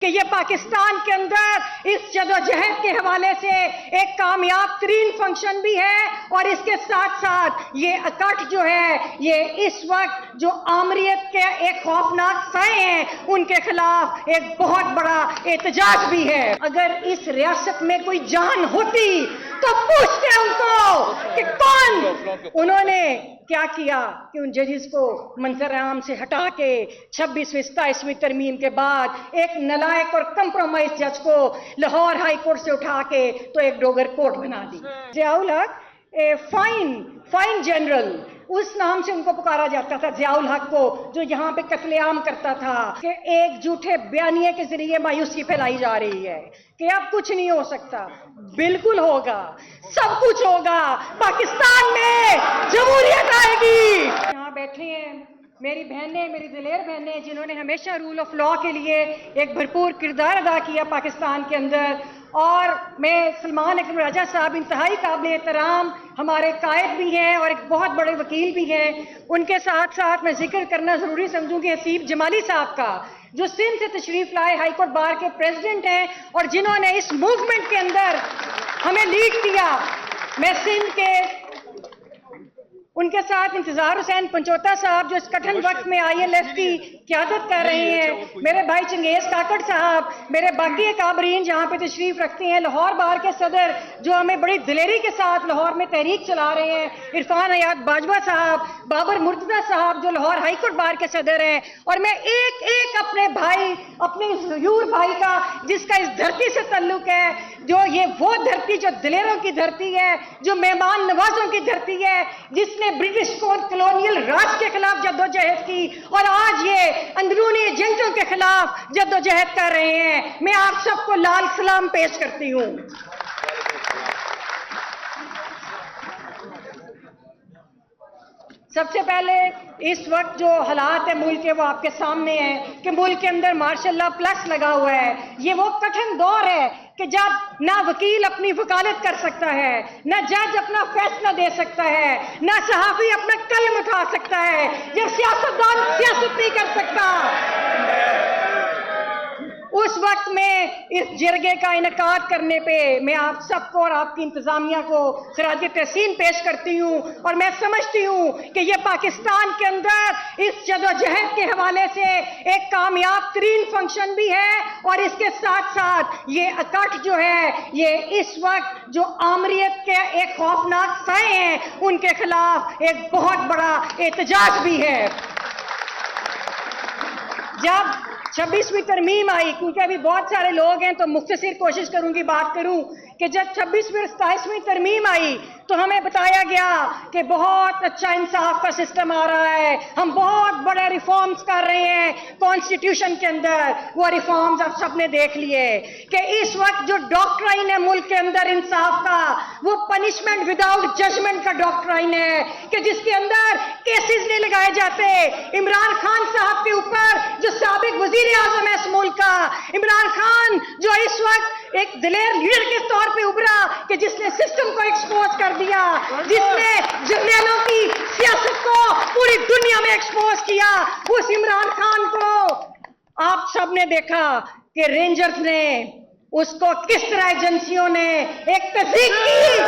یہ پاکستان کے اندر اس جدوجہد کے حوالے سے ایک کامیاب ترین فنکشن بھی ہے، اور اس کے ساتھ ساتھ یہ اکٹھ جو ہے یہ اس وقت جو آمریت کے ایک خوفناک سائے ہیں ان کے خلاف ایک بہت بڑا احتجاج بھی ہے۔ اگر اس ریاست میں کوئی جان ہوتی تو پوچھتے ان کو کہ کون انہوں نے کیا کیا کہ ان ججز کو منظر عام سے ہٹا کے 26ویں 27ویں ترمیم کے بعد ایک نالائق اور کمپرومائز جج کو لاہور ہائی کورٹ سے اٹھا کے تو ایک ڈوگر کورٹ بنا دی۔ ضیاء الحق فائن جنرل، اس نام سے ان کو پکارا جاتا تھا، ضیاء الحق کو، جو یہاں پہ قتل عام کرتا تھا، کہ ایک جھوٹے بیانیے کے ذریعے مایوسی پھیلائی جا رہی ہے کہ اب کچھ نہیں ہو سکتا۔ بالکل ہوگا، سب کچھ ہوگا، پاکستان میں جمہوریت آئے گی۔ یہاں بیٹھے ہیں میری بہنیں، میری دلیر بہنیں، جنہوں نے ہمیشہ رول آف لا کے لیے ایک بھرپور کردار ادا کیا پاکستان کے اندر، اور میں سلمان اکرم راجہ صاحب انتہائی قابل احترام ہمارے قائد بھی ہیں اور ایک بہت بڑے وکیل بھی ہیں۔ ان کے ساتھ ساتھ میں ذکر کرنا ضروری سمجھوں گی حسیب جمالی صاحب کا، جو سندھ سے تشریف لائے ہائی کورٹ بار کے پریزیڈنٹ ہیں اور جنہوں نے اس موومنٹ کے اندر ہمیں لیڈ کیا۔ میں سندھ کے ان کے ساتھ انتظار حسین پنچوتا صاحب جو اس کٹھن وقت میں ILF کی قیادت کر رہے ہیں، میرے بھائی چنگیز کاکڑ صاحب، میرے باقی اکابرین جہاں پہ تشریف رکھتے ہیں، لاہور بار کے صدر جو ہمیں بڑی دلیری کے ساتھ لاہور میں تحریک چلا رہے ہیں، عرفان حیات باجوہ صاحب، بابر مرتضیٰ صاحب جو لاہور ہائی کورٹ بار کے صدر ہیں، اور میں ایک ایک اپنے بھائی، اپنے ضیور بھائی کا جس کا اس دھرتی سے تعلق ہے، جو یہ وہ دھرتی جو دلیروں کی دھرتی ہے، جو مہمان نوازوں کی دھرتی ہے، جس نے برٹش کولونیل راج کے خلاف جدوجہد کی اور آج یہ اندرونی ایجنٹوں کے خلاف جدوجہد کر رہے ہیں۔ میں آپ سب کو لال سلام پیش کرتی ہوں۔ سب سے پہلے اس وقت جو حالات ہے ملک کے وہ آپ کے سامنے ہیں کہ ملک کے اندر ماشاء اللہ پلس لگا ہوا ہے۔ یہ وہ کٹھن دور ہے کہ جب نہ وکیل اپنی وکالت کر سکتا ہے، نہ جج اپنا فیصلہ دے سکتا ہے، نہ صحافی اپنا قلم اٹھا سکتا ہے، جب سیاستدان سیاست نہیں کر سکتا، اس وقت میں اس جرگے کا انعقاد کرنے پہ میں آپ سب کو اور آپ کی انتظامیہ کو خراج تحسین پیش کرتی ہوں، اور میں سمجھتی ہوں کہ یہ پاکستان کے اندر اس جدوجہد کے حوالے سے ایک کامیاب ترین فنکشن بھی ہے، اور اس کے ساتھ ساتھ یہ اکٹھ جو ہے یہ اس وقت جو آمریت کے ایک خوفناک سائے ہیں ان کے خلاف ایک بہت بڑا احتجاج بھی ہے۔ جب 26ویں ترمیم آئی، کیونکہ ابھی بہت سارے لوگ ہیں تو مختصر کوشش کروں گی بات کروں، کہ جب 26ویں اور 27ویں ترمیم آئی تو ہمیں بتایا گیا کہ بہت اچھا انصاف کا سسٹم آ رہا ہے، ہم بہت بڑے ریفارمز کر رہے ہیں کانسٹیٹیوشن کے اندر۔ وہ ریفارمز آپ سب نے دیکھ لیے کہ اس وقت جو ڈاکٹرائن ہے ملک کے اندر انصاف کا، وہ پنشمنٹ وداؤٹ ججمنٹ کا ڈاکٹرائن ہے، کہ جس کے اندر کیسز نہیں لگائے جاتے۔ عمران خان صاحب کے اوپر جو سابق وزیر اعظم ہے اس ملک کا، عمران خان جو اس وقت ایک دلیر لیڈر کے طور پہ ابھرا کہ جس نے سسٹم کو ایکسپوز کر دیا، جس نے جرنیلوں کی سیاست کو پوری دنیا میں ایکسپوز کیا، اس عمران خان کو آپ سب نے دیکھا کہ رینجرز نے اس کو کس طرح ایجنسیوں نے ایک تصدیق کی۔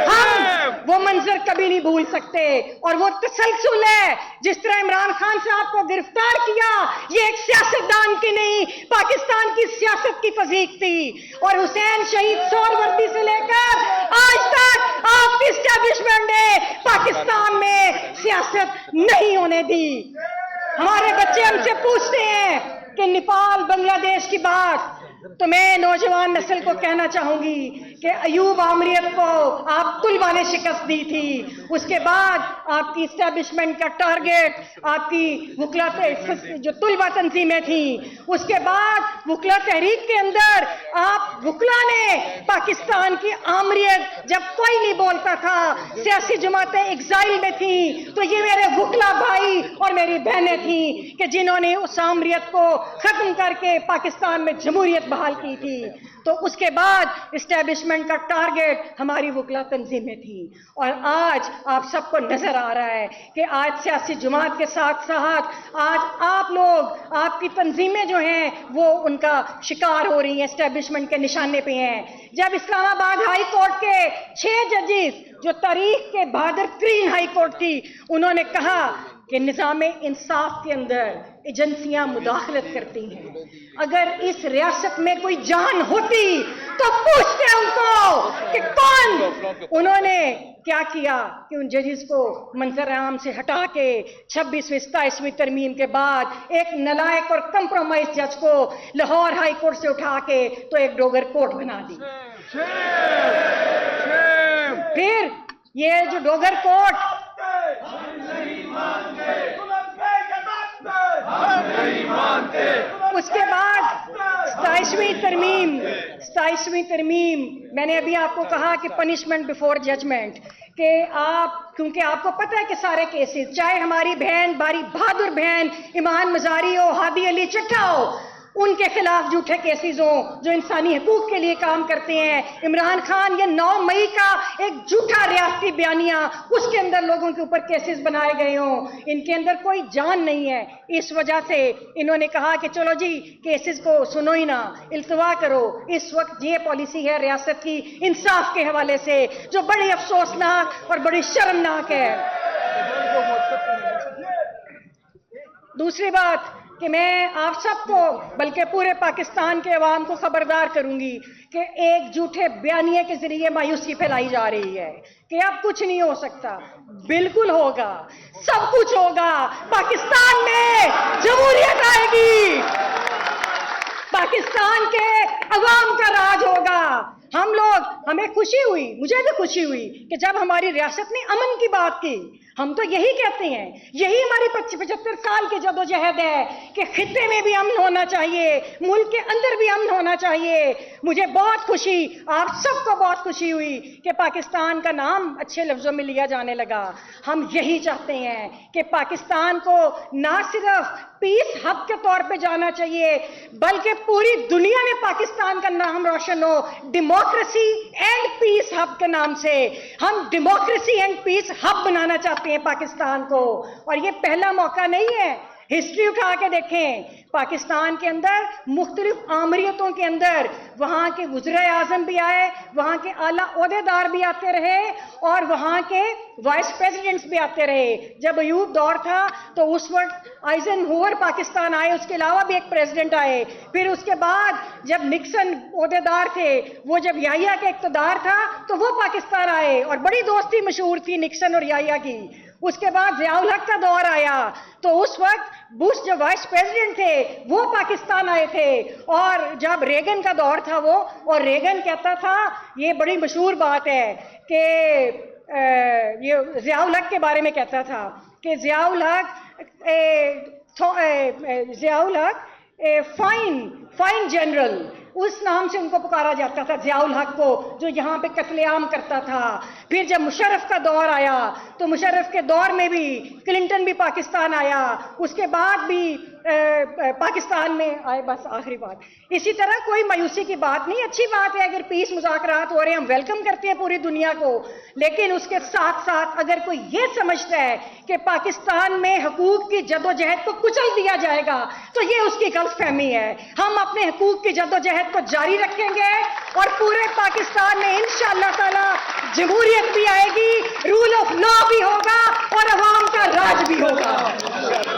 ہم وہ منظر کبھی نہیں بھول سکتے، اور وہ تسلسل ہے جس طرح عمران خان صاحب کو گرفتار کیا، یہ ایک سیاستدان کی نہیں پاکستان کی سیاست کی فضیق تھی، اور حسین شہید سہروردی سے لے کر آج تک آپ کی اسٹیبلشمنٹ نے پاکستان میں سیاست نہیں ہونے دی۔ ہمارے بچے ہم سے پوچھتے ہیں کہ نیپال بنگلہ دیش کی بات، تو میں نوجوان نسل کو کہنا چاہوں گی کہ ایوب آمریت کو آپ طلبہ نے شکست دی تھی، اس کے بعد آپ کی اسٹیبلشمنٹ کا ٹارگٹ آپ کی وکلا جو طلبہ تنظیمیں تھیں، اس کے بعد وکلا تحریک کے اندر آپ وکلا نے پاکستان کی آمریت جب کوئی نہیں بولتا تھا، سیاسی جماعتیں ایگزائل میں تھیں، تو یہ میرے وکلا بھائی اور میری بہنیں تھیں کہ جنہوں نے اس آمریت کو ختم کر کے پاکستان میں جمہوریت بحال کی تھی، تو اس کے بعد اسٹیبلشمنٹ کا ٹارگٹ ہماری وکلا تنظیمیں تھیں. اور آج آپ سب کو نظر آ رہا ہے کہ آج سیاسی جماعت کے ساتھ ساتھ آج آپ لوگ، آپ کی تنظیمیں جو ہیں وہ ان کا شکار ہو رہی ہیں، اسٹیبلشمنٹ کے نشانے پہ ہیں. جب اسلام آباد ہائی کورٹ کے 6 ججز جو تاریخ کے بہادر ترین ہائی کورٹ تھی، انہوں نے کہا کہ نظام انصاف کے اندر ایجنسیاں مداخلت کرتی ہیں. اگر اس ریاست میں کوئی جان ہوتی تو پوچھتے ان کو کہ کون. انہوں نے کیا کیا کہ ان ججز کو منظر عام سے ہٹا کے 26ویں 27ویں ترمیم کے بعد ایک نالائق اور کمپرومائز جج کو لاہور ہائی کورٹ سے اٹھا کے تو ایک ڈوگر کورٹ بنا دی. پھر یہ جو ڈوگر کورٹ اس کے بعد 27ویں ترمیم میں نے ابھی آپ کو کہا کہ پنشمنٹ بیفور ججمنٹ، کہ آپ کیونکہ آپ کو پتہ ہے کہ سارے کیسز چاہے ہماری بہن باری بہادر بہن ایمان مزاری ہو، ہادی علی چٹھا ہو، ان کے خلاف جھوٹے کیسز ہوں جو انسانی حقوق کے لیے کام کرتے ہیں. عمران خان یہ 9 مئی کا ایک جھوٹا ریاستی بیانیہ، اس کے اندر لوگوں کے اوپر کیسز بنائے گئے ہوں، ان کے اندر کوئی جان نہیں ہے. اس وجہ سے انہوں نے کہا کہ چلو جی کیسز کو سنو ہی نہ، التوا کرو. اس وقت یہ پالیسی ہے ریاست کی انصاف کے حوالے سے جو بڑی افسوسناک اور بڑی شرمناک ہے. دوسری بات کہ میں آپ سب کو بلکہ پورے پاکستان کے عوام کو خبردار کروں گی کہ ایک جھوٹے بیانیے کے ذریعے مایوسی پھیلائی جا رہی ہے کہ اب کچھ نہیں ہو سکتا. بالکل ہوگا، سب کچھ ہوگا. پاکستان میں جمہوریت آئے گی، پاکستان کے عوام کا راج ہوگا. ہمیں خوشی ہوئی، مجھے بھی خوشی ہوئی کہ جب ہماری ریاست نے امن کی بات کی. ہم تو یہی کہتے ہیں، یہی ہماری 75 سال کی جدوجہد ہے کہ خطے میں بھی امن ہونا چاہیے، ملک کے اندر بھی امن ہونا چاہیے. مجھے بہت خوشی، آپ سب کو بہت خوشی ہوئی کہ پاکستان کا نام اچھے لفظوں میں لیا جانے لگا. ہم یہی چاہتے ہیں کہ پاکستان کو نہ صرف پیس ہب کے طور پہ جانا چاہیے بلکہ پوری دنیا میں پاکستان کا نام روشن ہو ڈیموکریسی اینڈ پیس ہب کے نام سے. ہم ڈیموکریسی اینڈ پیس ہب بنانا چاہتے ہیں پاکستان کو، اور یہ پہلا موقع نہیں ہے. ہسٹری اٹھا کے دیکھیں، پاکستان کے اندر مختلف آمریتوں کے اندر وہاں کے وزرائے اعظم بھی آئے، وہاں کے اعلیٰ عہدیدار بھی آتے رہے اور وہاں کے وائس پریزیڈنٹس بھی آتے رہے. جب ایوب دور تھا تو اس وقت آئزن ہوور پاکستان آئے، اس کے علاوہ بھی ایک پریزیڈنٹ آئے. پھر اس کے بعد جب نکسن عہدیدار تھے، وہ جب یحییٰ کے اقتدار تھا تو وہ پاکستان آئے اور بڑی دوستی مشہور تھی نکسن اور یحییٰ کی. اس کے بعد ضیاء الحق کا دور آیا تو اس وقت بش جو وائس پریزیڈنٹ تھے وہ پاکستان آئے تھے. اور جب ریگن کا دور تھا وہ، اور ریگن کہتا تھا، یہ بڑی مشہور بات ہے کہ یہ ضیاء الحق کے بارے میں کہتا تھا کہ ضیاء الحق فائن جنرل، اس نام سے ان کو پکارا جاتا تھا ضیاء الحق کو، جو یہاں پہ قتل عام کرتا تھا. پھر جب مشرف کا دور آیا تو مشرف کے دور میں بھی کلنٹن بھی پاکستان آیا، اس کے بعد بھی پاکستان میں آئے. بس آخری بات، اسی طرح کوئی مایوسی کی بات نہیں. اچھی بات ہے اگر پیس مذاکرات ہو رہے ہیں، ہم ویلکم کرتے ہیں پوری دنیا کو، لیکن اس کے ساتھ ساتھ اگر کوئی یہ سمجھتا ہے کہ پاکستان میں حقوق کی جدوجہد کو کچل دیا جائے گا تو یہ اس کی غلط فہمی ہے. ہم اپنے حقوق کی جدوجہد کو جاری رکھیں گے اور پورے پاکستان میں انشاءاللہ تعالی جمہوریت بھی آئے گی، رول آف لا بھی ہوگا اور عوام کا راج بھی ہوگا.